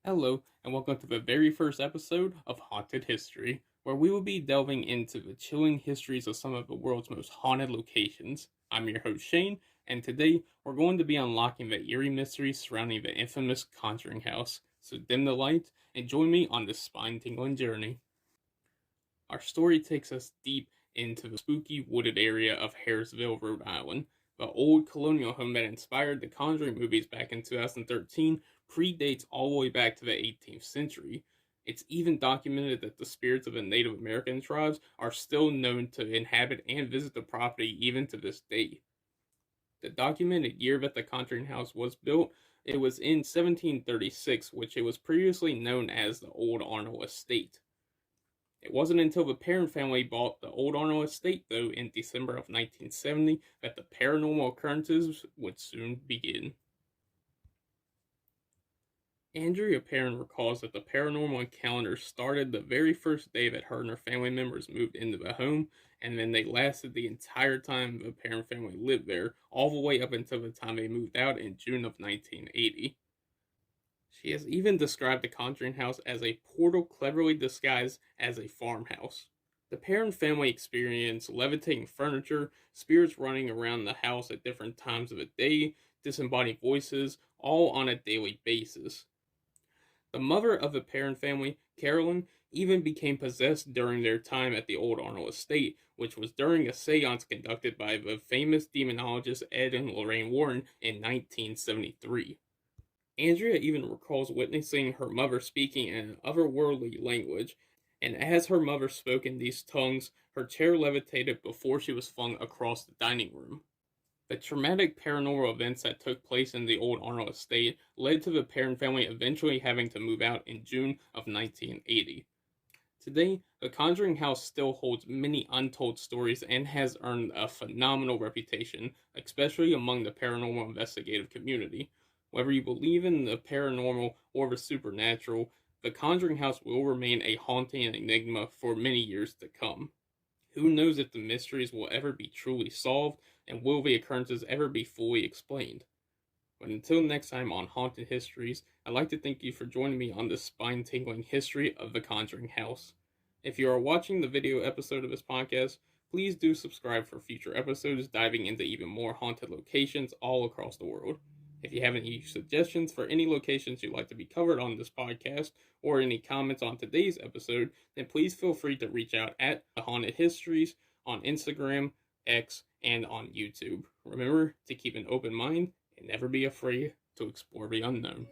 Hello, and welcome to the very first episode of Haunted History, where we will be delving into the chilling histories of some of the world's most haunted locations. I'm your host Shane, and today we're going to be unlocking the eerie mysteries surrounding the infamous Conjuring House. So dim the light and join me on this spine-tingling journey. Our story takes us deep into the spooky wooded area of Harrisville, Rhode Island. The old colonial home that inspired the Conjuring movies back in 2013 predates all the way back to the 18th century. It's even documented that the spirits of the Native American tribes are still known to inhabit and visit the property even to this day. The documented year that the Conjuring House was built, it was in 1736, which it was previously known as the Old Arnold Estate. It wasn't until the Perron family bought the Old Arnold Estate, though, in December of 1970, that the paranormal occurrences would soon begin. Andrea Perron recalls that the paranormal encounters started the very first day that her and her family members moved into the home, and then they lasted the entire time the Perron family lived there, all the way up until the time they moved out in June of 1980. She has even described the Conjuring House as a portal cleverly disguised as a farmhouse. The Perron family experienced levitating furniture, spirits running around the house at different times of the day, disembodied voices, all on a daily basis. The mother of the Perron family, Carolyn, even became possessed during their time at the Old Arnold Estate, which was during a seance conducted by the famous demonologist Ed and Lorraine Warren in 1973. Andrea even recalls witnessing her mother speaking in an otherworldly language, and as her mother spoke in these tongues, her chair levitated before she was flung across the dining room. The traumatic paranormal events that took place in the Old Arnold Estate led to the Perron family eventually having to move out in June of 1980. Today, the Conjuring House still holds many untold stories and has earned a phenomenal reputation, especially among the paranormal investigative community. Whether you believe in the paranormal or the supernatural, the Conjuring House will remain a haunting enigma for many years to come. Who knows if the mysteries will ever be truly solved, and will the occurrences ever be fully explained? But until next time on Haunted Histories, I'd like to thank you for joining me on this spine-tingling history of the Conjuring House. If you are watching the video episode of this podcast, please do subscribe for future episodes diving into even more haunted locations all across the world. If you have any suggestions for any locations you'd like to be covered on this podcast, or any comments on today's episode, then please feel free to reach out at The Haunted Histories on Instagram, X, and on YouTube. Remember to keep an open mind and never be afraid to explore the unknown.